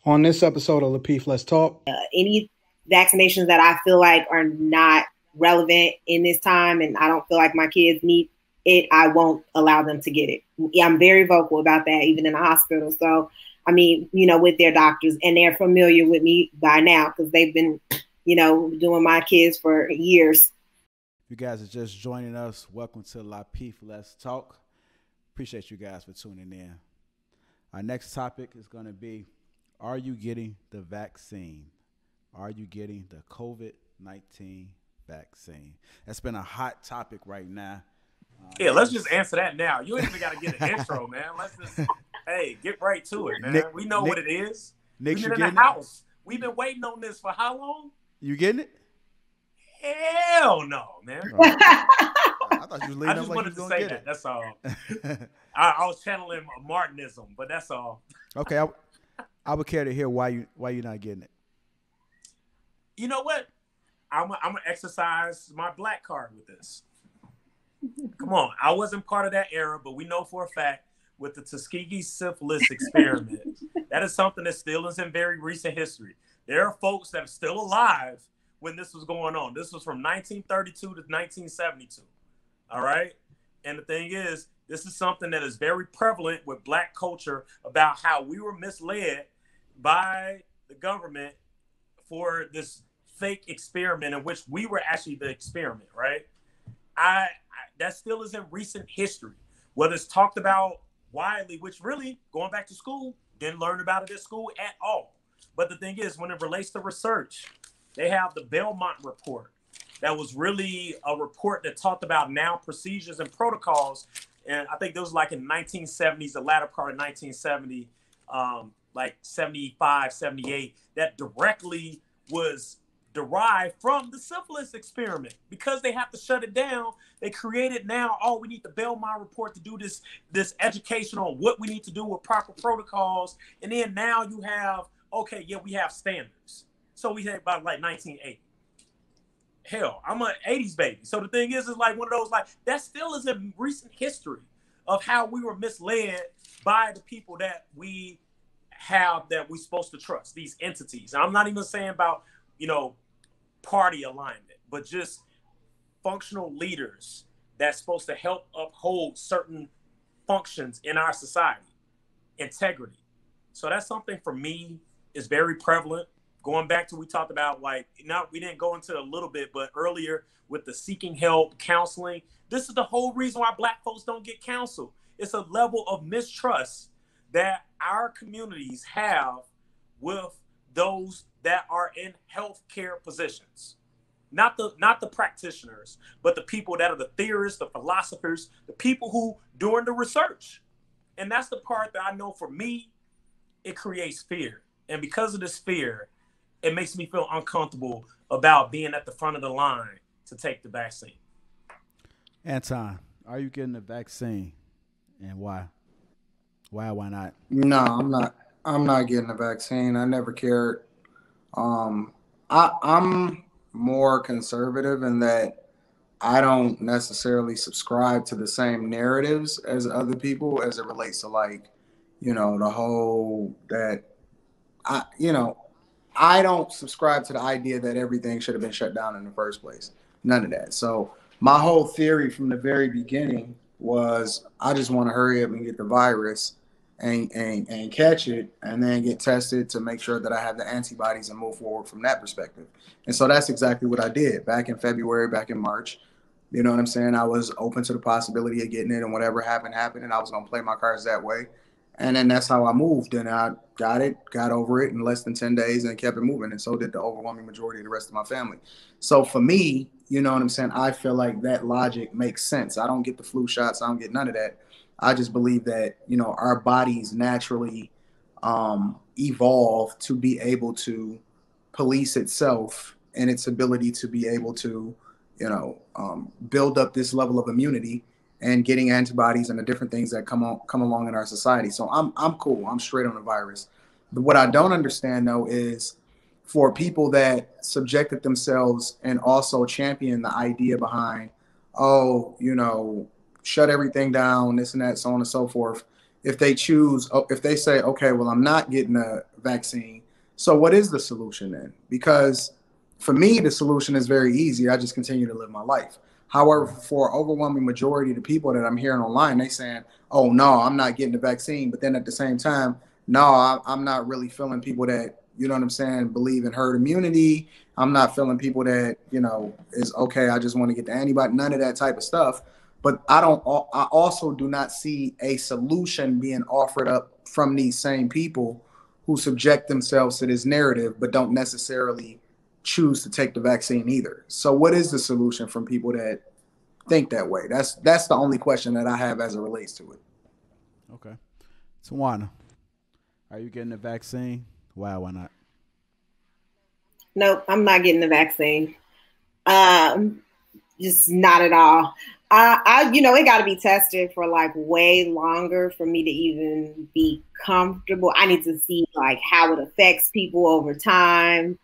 On this episode of Lapeef, Let's Talk. Any vaccinations that I feel like are not relevant in this time and I don't feel like my kids need it, I won't allow them to get it. I'm very vocal about that, even in the hospital. So, I mean, with their doctors, and they're familiar with me by now because they've been, doing my kids for years. If you guys are just joining us, welcome to Lapeef, Let's Talk. Appreciate you guys for tuning in. Our next topic is going to be, are you getting the vaccine? Are you getting the COVID-19 vaccine? That's been a hot topic right now. Yeah, let's just answer that now. You ain't even got to get an intro, man. Let's just, get right to it, man. We know what it is. Nick, We've been in the house. We've been waiting on this for how long? You getting it? Hell no, man. I thought you was leading I just up like wanted you was to say gonna get that. it. That's all. I was channeling Martinism, but that's all. Okay, I would care to hear why you're not getting it. You know what? I'm gonna exercise my black card with this. Come on, I wasn't part of that era, but we know for a fact with the Tuskegee syphilis experiment, that is something that still is in very recent history. There are folks that are still alive when this was going on. This was from 1932 to 1972. All right, and the thing is, this is something that is very prevalent with black culture about how we were misled by the government for this fake experiment in which we were actually the experiment, right? That still is in recent history. Whether it's talked about widely, which really, going back to school, didn't learn about it at school at all. But the thing is, when it relates to research, they have the Belmont report. That was really a report that talked about now procedures and protocols. And I think those was like in the 1970s, the latter part of 1970, like 75, 78, that directly was derived from the syphilis experiment. Because they have to shut it down, they created now, we need the Belmont report to do this education on what we need to do with proper protocols. And then now you have, we have standards. So we had about like 1980. Hell, I'm an 80s baby. So the thing is like one of those, like, that still is a recent history of how we were misled by the people that we have that we're supposed to trust, these entities. And I'm not even saying about, party alignment, but just functional leaders that's supposed to help uphold certain functions in our society, integrity. So that's something for me is very prevalent. Going back to, we talked about, we didn't go into a little bit, but earlier with the seeking help, counseling, this is the whole reason why black folks don't get counsel. It's a level of mistrust that our communities have with those that are in healthcare positions. Not the practitioners, but the people that are the theorists, the philosophers, the people who doing the research. And that's the part that I know for me, it creates fear. And because of this fear, it makes me feel uncomfortable about being at the front of the line to take the vaccine. Anton, are you getting the vaccine, and why? Why not? No, I'm not. I'm not getting the vaccine. I never cared. I'm more conservative in that I don't necessarily subscribe to the same narratives as other people as it relates to the whole that I don't subscribe to the idea that everything should have been shut down in the first place. None of that. So my whole theory from the very beginning was I just want to hurry up and get the virus and catch it and then get tested to make sure that I have the antibodies and move forward from that perspective. And so that's exactly what I did back in February, back in March. You know what I'm saying? I was open to the possibility of getting it, and whatever happened, and I was going to play my cards that way. And then that's how I moved, and I got over it in less than 10 days and kept it moving. And so did the overwhelming majority of the rest of my family. So for me, you know what I'm saying? I feel like that logic makes sense. I don't get the flu shots. I don't get none of that. I just believe that, our bodies naturally evolve to be able to police itself and its ability to be able to, build up this level of immunity and getting antibodies and the different things that come along in our society. So I'm cool. I'm straight on the virus. But what I don't understand, though, is for people that subjected themselves and also champion the idea behind, shut everything down, this and that, so on and so forth. If they say, okay, well, I'm not getting a vaccine. So what is the solution then? Because for me, the solution is very easy. I just continue to live my life. However, for overwhelming majority of the people that I'm hearing online, they saying, oh, no, I'm not getting the vaccine. But then at the same time, no, I'm not really feeling people that, you know what I'm saying, believe in herd immunity. I'm not feeling people that, you know, is okay, I just want to get the antibody, none of that type of stuff. But I also do not see a solution being offered up from these same people who subject themselves to this narrative, but don't necessarily choose to take the vaccine either. So what is the solution from people that think that way? That's the only question that I have as it relates to it. Okay. Tawana, are you getting the vaccine? Why not? Nope, I'm not getting the vaccine. Just not at all. It got to be tested for like way longer for me to even be comfortable. I need to see like how it affects people over time.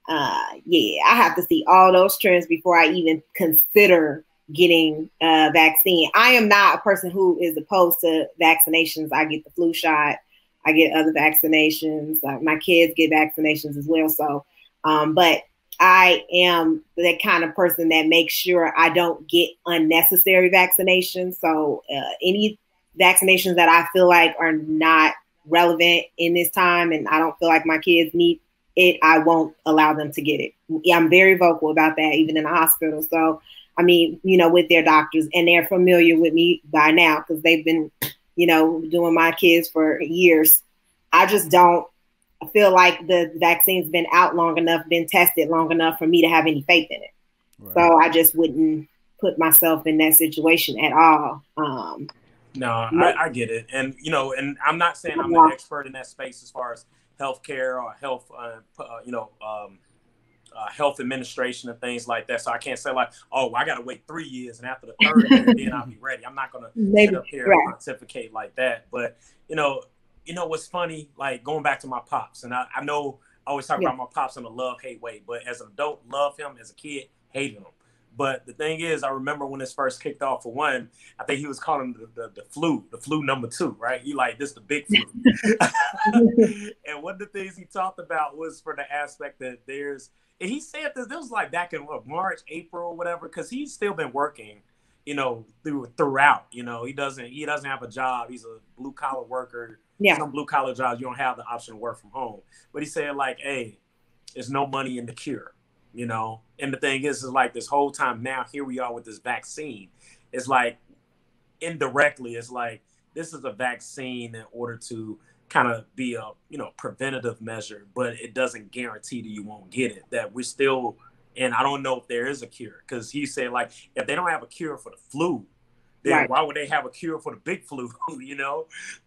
I have to see all those trends before I even consider getting a vaccine. I am not a person who is opposed to vaccinations. I get the flu shot. I get other vaccinations. My kids get vaccinations as well. So, but I am the kind of person that makes sure I don't get unnecessary vaccinations. So any vaccinations that I feel like are not relevant in this time and I don't feel like my kids need it, I won't allow them to get it. I'm very vocal about that, even in the hospital. So, I mean, with their doctors, and they're familiar with me by now because they've been, doing my kids for years. I just don't feel like the vaccine's been out long enough, been tested long enough for me to have any faith in it. Right. So I just wouldn't put myself in that situation at all. I get it. And, and I'm not saying I'm an expert in that space as far as healthcare or health administration and things like that. So I can't say like, oh, I got to wait 3 years and after the third year, then I'll be ready. I'm not going to sit up here and pontificate like that. But, what's funny, like going back to my pops, and I know I always talk about my pops in a love-hate way, but as an adult, love him. As a kid, hated him. But the thing is, I remember when this first kicked off, for one, I think he was calling the flu number 2, right? He like, this the big flu. And one of the things he talked about was for the aspect that and he said this was like back in March, April, whatever, because he's still been working, throughout. He doesn't have a job. He's a blue collar worker. Yeah. Some blue collar jobs, you don't have the option to work from home. But he said like, hey, there's no money in the cure. And the thing is like this whole time now, here we are with this vaccine. It's like indirectly, it's like this is a vaccine in order to kind of be a preventative measure, but it doesn't guarantee that you won't get it. That we're still, and I don't know if there is a cure, because he said like if they don't have a cure for the flu, then why would they have a cure for the big flu?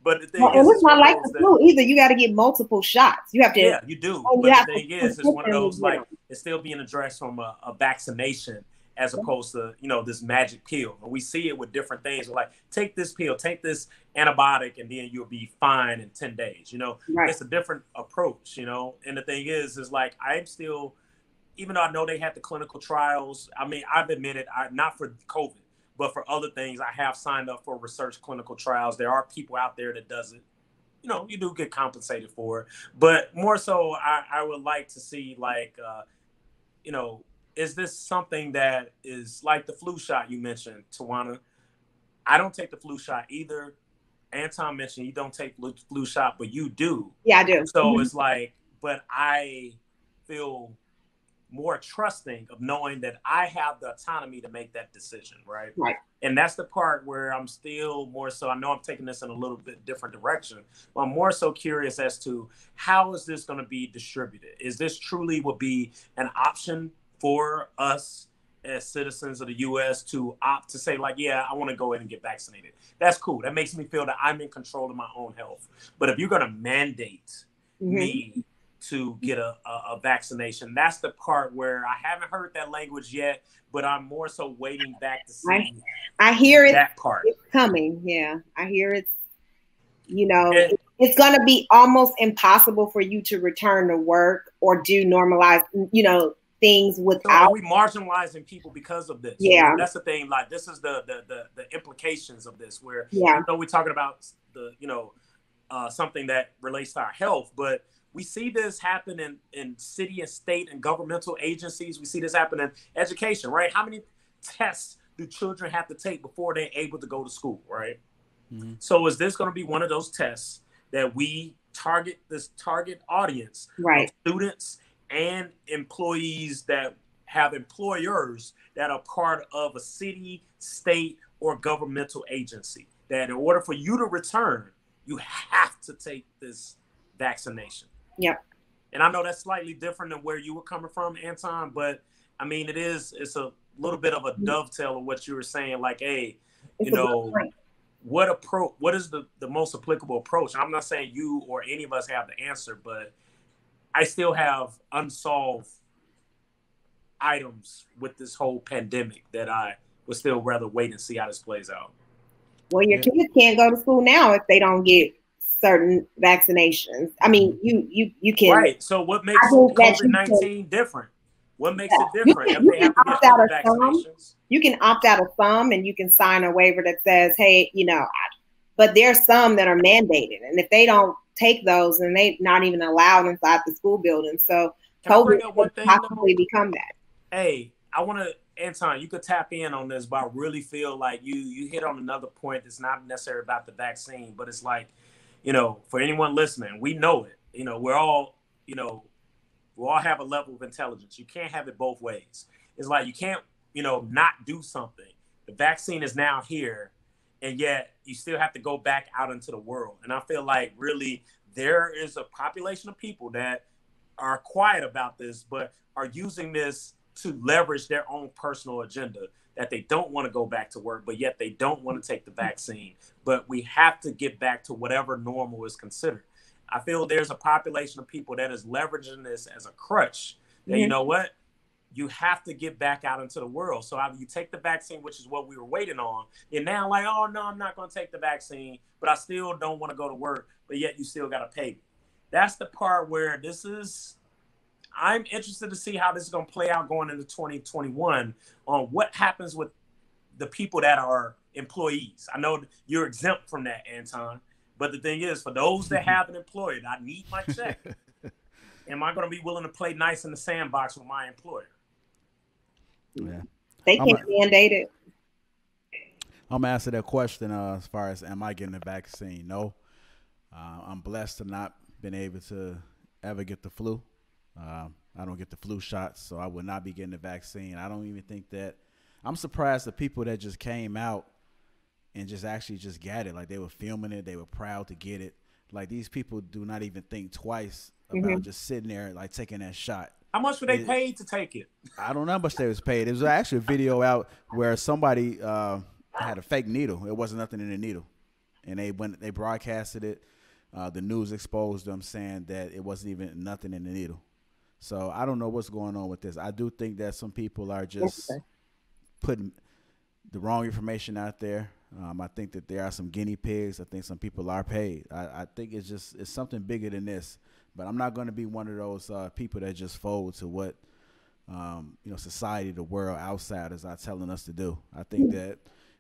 But the thing is, it's not like the flu either. You got to get multiple shots. You have to. Yeah, you do. But the thing is, it's one of those like it's still being addressed from a vaccination as opposed to this magic pill. And we see it with different things. We're like, take this pill, take this antibiotic, and then you'll be fine in 10 days. It's a different approach. And the thing is like I'm still, even though I know they had the clinical trials. I mean, I've admitted, not for COVID. But for other things, I have signed up for research clinical trials. There are people out there that does it. You do get compensated for it. But more so, I would like to see, like, is this something that is like the flu shot you mentioned, Tawana? I don't take the flu shot either. Anton mentioned you don't take flu shot, but you do. Yeah, I do. So it's like, but I feel more trusting of knowing that I have the autonomy to make that decision, right? Right. And that's the part where I'm still more so, I know I'm taking this in a little bit different direction, but I'm more so curious as to how is this going to be distributed? Is this truly would be an option for us as citizens of the U.S. to opt to say like, yeah, I want to go in and get vaccinated? That's cool. That makes me feel that I'm in control of my own health. But if you're going to mandate me to get a vaccination, that's the part where I haven't heard that language yet, but I'm more so waiting back to see. I hear it. That part. It's coming. Yeah, I hear it. It's going to be almost impossible for you to return to work or do normalized, things without. So are we marginalizing people because of this? Yeah. That's the thing. Like, this is the implications of this, where we're talking about the, something that relates to our health, but We see this happen in city and state and governmental agencies. We see this happen in education, right? How many tests do children have to take before they're able to go to school, right? Mm-hmm. So is this going to be one of those tests that we target audience right. of students and employees that have employers that are part of a city, state, or governmental agency, that in order for you to return, you have to take this vaccination. Yep. And I know that's slightly different than where you were coming from, Anton, but I mean, it's a little bit of a dovetail of what you were saying, like, hey, you know, what is the most applicable approach? I'm not saying you or any of us have the answer, but I still have unsolved items with this whole pandemic that I would still rather wait and see how this plays out. Well, your kids can't go to school now if they don't get certain vaccinations. I mean, you can. Right. So what makes COVID-19 different? What makes it different if they have to get other vaccinations? You can opt out of some, and you can sign a waiver that says, hey, you know, but there's some that are mandated. And if they don't take those, then they're not even allowed inside the school building. So COVID could possibly become that. Hey, I want to, Anton, you could tap in on this, but I really feel like you hit on another point that's not necessarily about the vaccine, but it's like, you know, for anyone listening, we know it. You know, we all have a level of intelligence. You can't have it both ways. It's like you can't, you know, not do something. The vaccine is now here, and yet you still have to go back out into the world. And I feel like really there is a population of people that are quiet about this, but are using this to leverage their own personal agenda, that they don't want to go back to work, but yet they don't want to take the vaccine. But we have to get back to whatever normal is considered. I feel there's a population of people that is leveraging this as a crutch. That, you know what? You have to get back out into the world. So either you take the vaccine, which is what we were waiting on, and now like, oh, no, I'm not going to take the vaccine, but I still don't want to go to work, but yet you still got to pay me. That's the part where I'm interested to see how this is going to play out going into 2021 on what happens with the people that are employees. I know you're exempt from that, Anton. But the thing is, for those that have an employer, I need my check. Am I going to be willing to play nice in the sandbox with my employer? Yeah. They can't mandate it. I'm going to answer that question as far as am I getting the vaccine? No. I'm blessed to not been able to ever get the flu. I don't get the flu shots, so I would not be getting the vaccine. I don't even think that – I'm surprised the people that just came out and just actually just got it. Like, they were filming it. They were proud to get it. Like, these people do not even think twice about just sitting there, like, taking that shot. How much were they paid to take it? I don't know how much they was paid. There was actually a video out where somebody had a fake needle. It wasn't nothing in the needle. And they broadcasted it. The news exposed them saying that it wasn't even nothing in the needle. So I don't know what's going on with this. I do think that some people are just putting the wrong information out there. I think that there are some guinea pigs. I think some people are paid. I think it's something bigger than this. But I'm not going to be one of those people that just fold to what society, the world, outsiders are telling us to do. I think that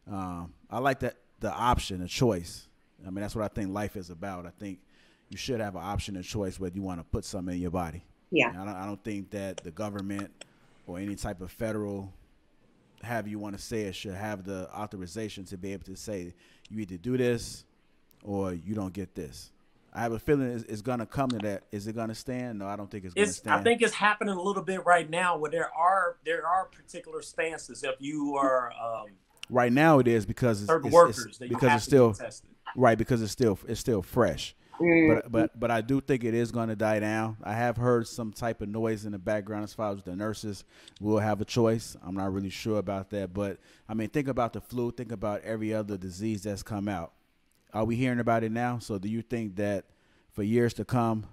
I like that the option, the choice. I mean, that's what I think life is about. I think you should have an option and choice whether you want to put something in your body. Yeah. I don't think that the government or any type of federal, however you want to say it, should have the authorization to be able to say you either do this or you don't get this. I have a feeling it's going to come to that. Is it going to stand? No, I don't think it's going to stand. I think it's happening a little bit right now where there are particular stances. If you are right now, it is because it's still tested. Right, because it's still fresh. But I do think it is going to die down. I have heard some type of noise in the background as far as the nurses will have a choice. I'm not really sure about that. But, I mean, think about the flu. Think about every other disease that's come out. Are we hearing about it now? So do you think that for years to come,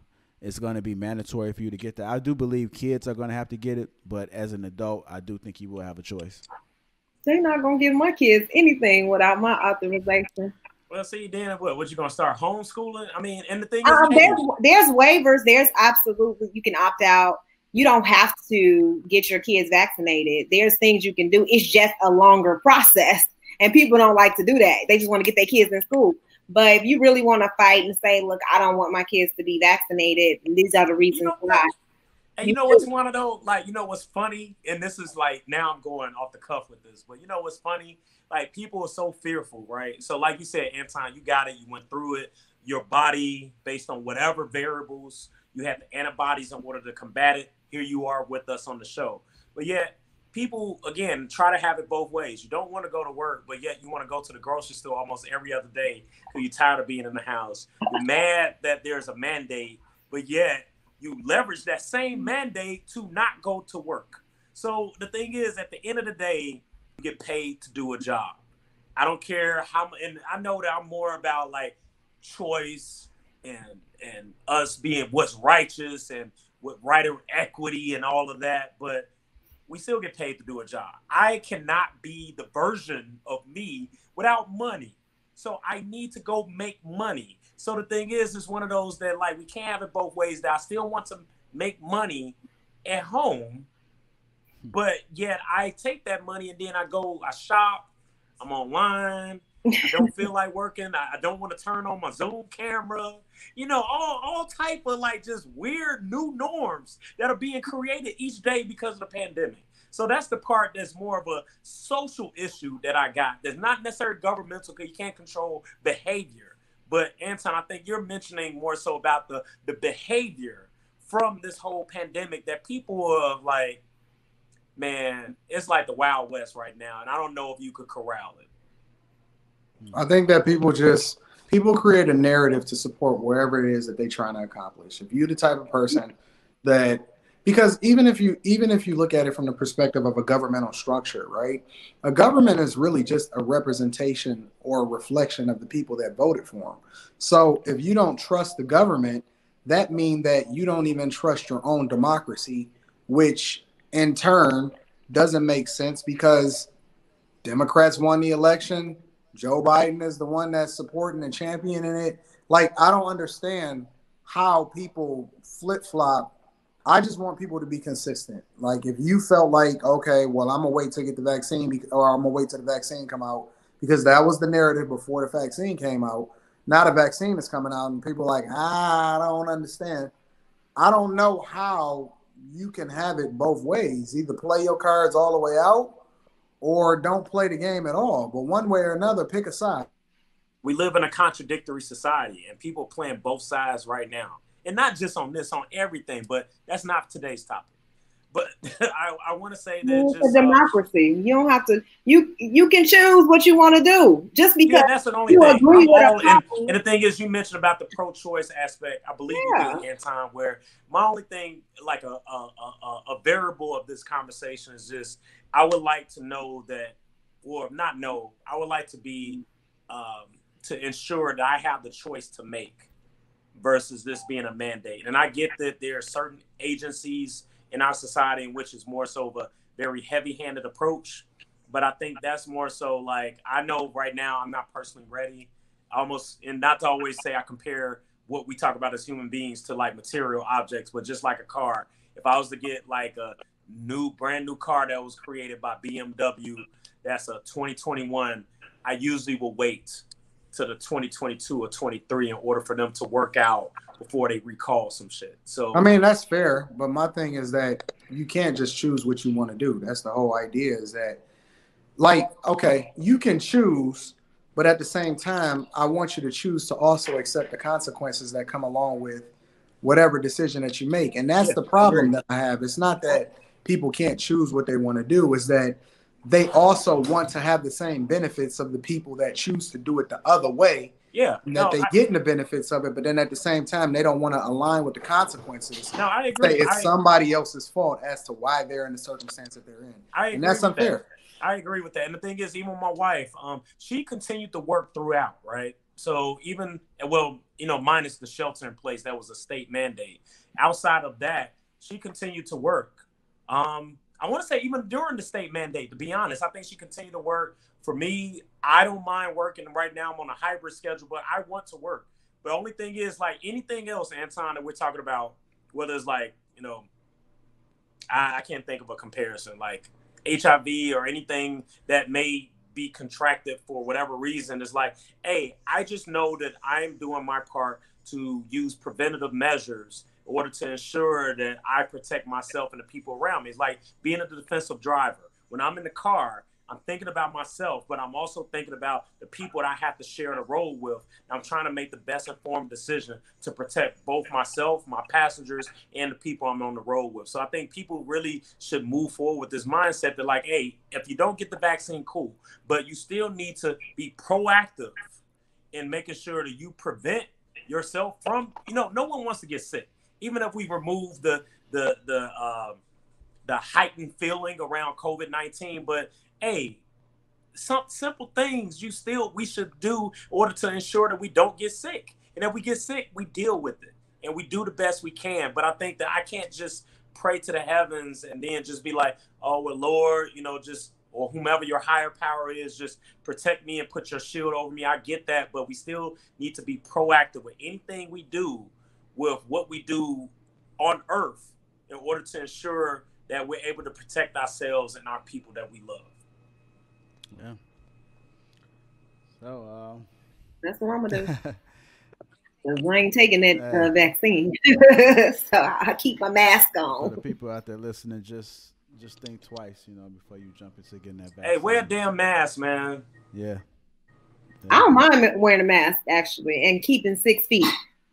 it's going to be mandatory for you to get that? I do believe kids are going to have to get it. But as an adult, I do think you will have a choice. They're not going to give my kids anything without my authorization. Well, see, then what you going to start homeschooling? I mean, and the thing is, there's waivers. There's absolutely, you can opt out. You don't have to get your kids vaccinated. There's things you can do. It's just a longer process. And people don't like to do that. They just want to get their kids in school. But if you really want to fight and say, look, I don't want my kids to be vaccinated, and these are the reasons why. And you know what's one of those, like, you know what's funny? And this is like, now I'm going off the cuff with this, but you know what's funny? Like, people are so fearful, right? So like you said, Anton, you got it. You went through it. Your body, based on whatever variables, you have the antibodies in order to combat it. Here you are with us on the show. But yet, people, again, try to have it both ways. You don't want to go to work, but yet you want to go to the grocery store almost every other day because you're tired of being in the house. You're mad that there's a mandate, but yet you leverage that same mandate to not go to work. So the thing is, at the end of the day, you get paid to do a job. I don't care how, and I know that I'm more about like choice and us being what's righteous and what right and equity and all of that, but we still get paid to do a job. I cannot be the version of me without money. So I need to go make money. So the thing is, it's one of those that like we can't have it both ways. That I still want to make money at home, but yet I take that money and then I shop, I'm online, I don't feel like working, I don't want to turn on my Zoom camera, you know, all type of like just weird new norms that are being created each day because of the pandemic. So that's the part that's more of a social issue that I got. That's not necessarily governmental because you can't control behavior. But Anton, I think you're mentioning more so about the behavior from this whole pandemic that people are like, man, it's like the Wild West right now. And I don't know if you could corral it. I think that people create a narrative to support wherever it is that they're trying to accomplish. If you're the type of person that, because even if you look at it from the perspective of a governmental structure, right? A government is really just a representation or a reflection of the people that voted for them. So if you don't trust the government, that means that you don't even trust your own democracy, which in turn doesn't make sense because Democrats won the election. Joe Biden is the one that's supporting and championing it. Like, I don't understand how people flip-flop. I just want people to be consistent. Like, if you felt like, okay, well, I'm going to wait to get the vaccine or I'm going to wait till the vaccine come out because that was the narrative before the vaccine came out. Now the vaccine is coming out and people are like, I don't understand. I don't know how you can have it both ways. Either play your cards all the way out or don't play the game at all. But one way or another, pick a side. We live in a contradictory society and people playing both sides right now. And not just on this, on everything, but that's not today's topic. But I want to say that it's just a democracy. You don't have to. You can choose what you want to do. Just because that's the only thing. Agree with and the thing is, you mentioned about the pro-choice aspect. I believe you did, Anton. Where my only thing, like a variable of this conversation, is just I would like to know that, or not know. I would like to be to ensure that I have the choice to make versus this being a mandate. And I get that there are certain agencies in our society in which is more so of a very heavy-handed approach. But I think that's more so like, I know right now I'm not personally ready. Almost, and not to always say I compare what we talk about as human beings to like material objects, but just like a car. If I was to get like a brand new car that was created by BMW, that's a 2021, I usually will wait to the 2022 or 23 in order for them to work out before they recall some shit. So I mean, that's fair, but my thing is that you can't just choose what you want to do. That's the whole idea, is that, like, okay, you can choose, but at the same time, I want you to choose to also accept the consequences that come along with whatever decision that you make. And that's the problem that I have. It's not that people can't choose what they want to do, is that they also want to have the same benefits of the people that choose to do it the other way. Yeah, they getting the benefits of it, but then at the same time, they don't want to align with the consequences. No, I agree. Say it's somebody else's fault as to why they're in the circumstance that they're in. And that's unfair. I agree with that. And the thing is, even my wife, she continued to work throughout, right? So even, well, you know, minus the shelter in place, that was a state mandate. Outside of that, she continued to work. I want to say even during the state mandate, to be honest, I think she continued to work. For me, I don't mind working. Right now, I'm on a hybrid schedule, but I want to work. The only thing is, like anything else, Anton, that we're talking about, whether it's like, you know, I can't think of a comparison, like HIV or anything that may be contracted for whatever reason. It's like, hey, I just know that I'm doing my part to use preventative measures in order to ensure that I protect myself and the people around me. It's like being a defensive driver. When I'm in the car, I'm thinking about myself, but I'm also thinking about the people that I have to share the road with. And I'm trying to make the best informed decision to protect both myself, my passengers, and the people I'm on the road with. So I think people really should move forward with this mindset that, like, hey, if you don't get the vaccine, cool, but you still need to be proactive in making sure that you prevent yourself from, no one wants to get sick. Even if we remove the heightened feeling around COVID-19, but hey, some simple things we should do in order to ensure that we don't get sick. And if we get sick, we deal with it and we do the best we can. But I think that I can't just pray to the heavens and then just be like, oh, well, Lord, or whomever your higher power is, just protect me and put your shield over me. I get that, but we still need to be proactive with anything we do, with what we do on earth, in order to ensure that we're able to protect ourselves and our people that we love. Yeah. So, that's what I'm gonna do. Cause I ain't taking that vaccine, so I keep my mask on. For the people out there listening, just think twice, before you jump into getting that vaccine. Hey, wear a damn mask, man. Yeah. I don't mind wearing a mask actually, and keeping 6 feet.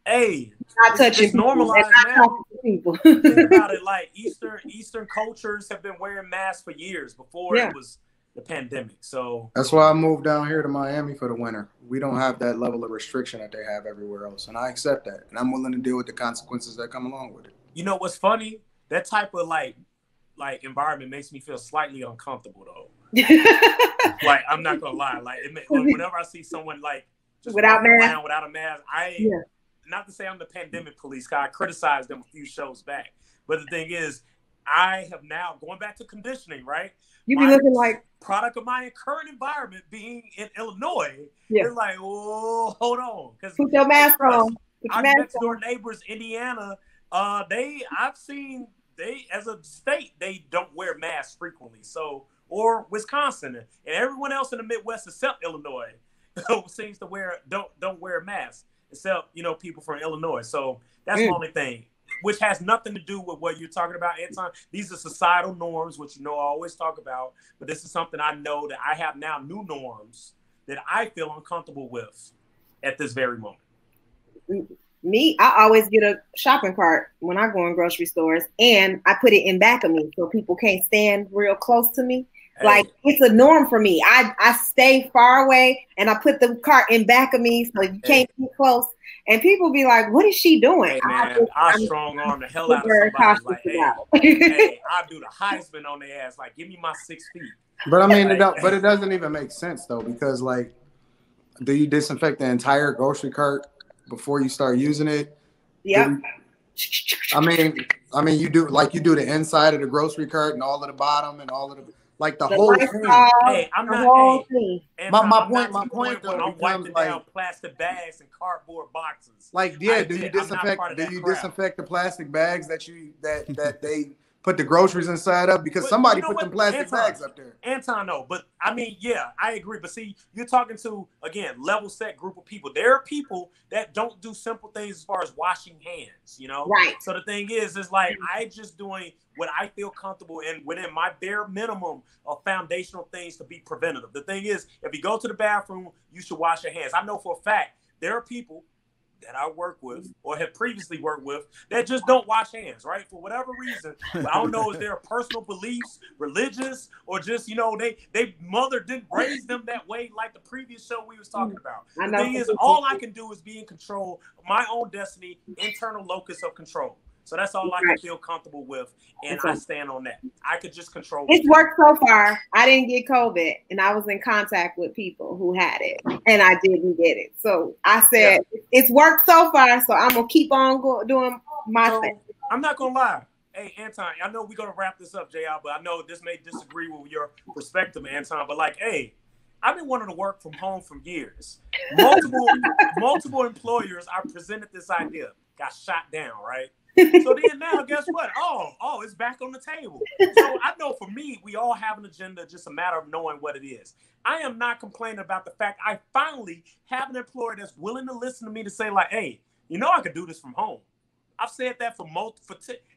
Hey, not touching it's normalized now. Think about it, like Eastern cultures have been wearing masks for years before it was the pandemic. So that's why I moved down here to Miami for the winter. We don't have that level of restriction that they have everywhere else, and I accept that, and I'm willing to deal with the consequences that come along with it. You know what's funny? That type of like environment makes me feel slightly uncomfortable though. Like, I'm not gonna lie. Like, whenever I see someone like just without a mask, not to say I'm the pandemic police, because I criticized them a few shows back. But the thing is, I have now, going back to conditioning, right? You be looking like product of my current environment being in Illinois. It's like, oh, hold on. Put your mask on. Our next door neighbors, Indiana, I've seen as a state, they don't wear masks frequently. So, or Wisconsin, and everyone else in the Midwest except Illinois seems to don't wear masks, except people from Illinois. So that's the only thing, which has nothing to do with what you're talking about, Anton. These are societal norms, which I always talk about, but this is something I know that I have now new norms that I feel uncomfortable with at this very moment. Me, I always get a shopping cart when I go in grocery stores, and I put it in back of me so people can't stand real close to me. Hey. Like, it's a norm for me. I stay far away, and I put the cart in back of me so you can't get close. And people be like, "What is she doing?" Hey, man, I strong arm the hell out of somebody. Like, hey, I do the Heisman on their ass. Like, give me my 6 feet. But I mean, it doesn't even make sense though, because like, do you disinfect the entire grocery cart before you start using it? Yeah. I mean, you do the inside of the grocery cart and all of the bottom and all of the whole thing. Hey, I'm not. My point though, I'm wiping down plastic bags and cardboard boxes. Like, yeah, do you disinfect the plastic bags that they put the groceries inside of? Because somebody put the plastic bags up there. Anton, no, but I mean, yeah, I agree. But see, you're talking to, again, level set group of people. There are people that don't do simple things as far as washing hands, Right. So the thing is like, I just doing what I feel comfortable in within my bare minimum of foundational things to be preventative. The thing is, if you go to the bathroom, you should wash your hands. I know for a fact there are people that I work with or have previously worked with that just don't wash hands, right? For whatever reason. I don't know if they're personal beliefs, religious, or just, they mother didn't raise them that way, like the previous show we was talking about. The thing is, all I can do is be in control of my own destiny, internal locus of control. So that's all I can feel comfortable with, and I stand on that. I could just control it. It's worked so far. I didn't get COVID, and I was in contact with people who had it, and I didn't get it. So I said, it's worked so far, so I'm going to keep on doing my thing. I'm not going to lie. Hey, Anton, I know we're going to wrap this up, JR, but I know this may disagree with your perspective, Anton, but like, hey, I've been wanting to work from home for years. Multiple employers I presented this idea, got shot down, right? So then now, guess what? Oh, it's back on the table. So I know for me, we all have an agenda, just a matter of knowing what it is. I am not complaining about the fact I finally have an employer that's willing to listen to me to say like, hey, you know, I could do this from home. I've said that for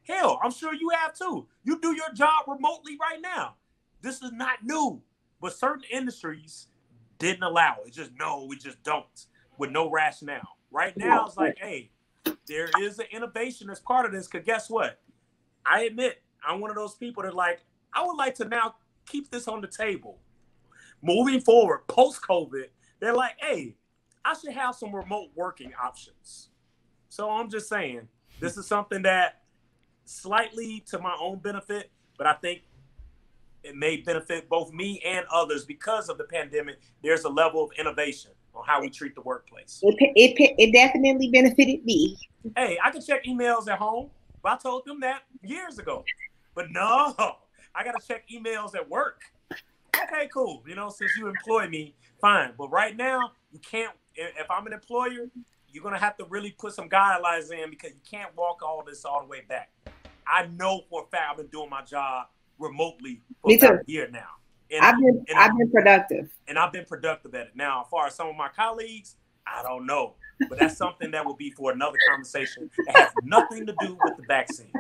hell, I'm sure you have too. You do your job remotely right now. This is not new, but certain industries didn't allow it. Just no, we just don't, with no rationale. Right now, it's like, hey, there is an innovation as part of this. Because guess what? I admit I'm one of those people that like, I would like to now keep this on the table. Moving forward, post-COVID, they're like, hey, I should have some remote working options. So I'm just saying, this is something that slightly to my own benefit, but I think it may benefit both me and others because of the pandemic. There's a level of innovation on how we treat the workplace. It definitely benefited me. Hey, I can check emails at home. But I told them that years ago. But no, I got to check emails at work. Okay, cool. You know, since you employ me, fine. But right now, you can't. If I'm an employer, you're going to have to really put some guidelines in because you can't walk all this all the way back. I know for a fact I've been doing my job remotely for about a year now. And I've been productive. And I've been productive at it. Now, as far as some of my colleagues, I don't know. But that's something that will be for another conversation that has nothing to do with the vaccine.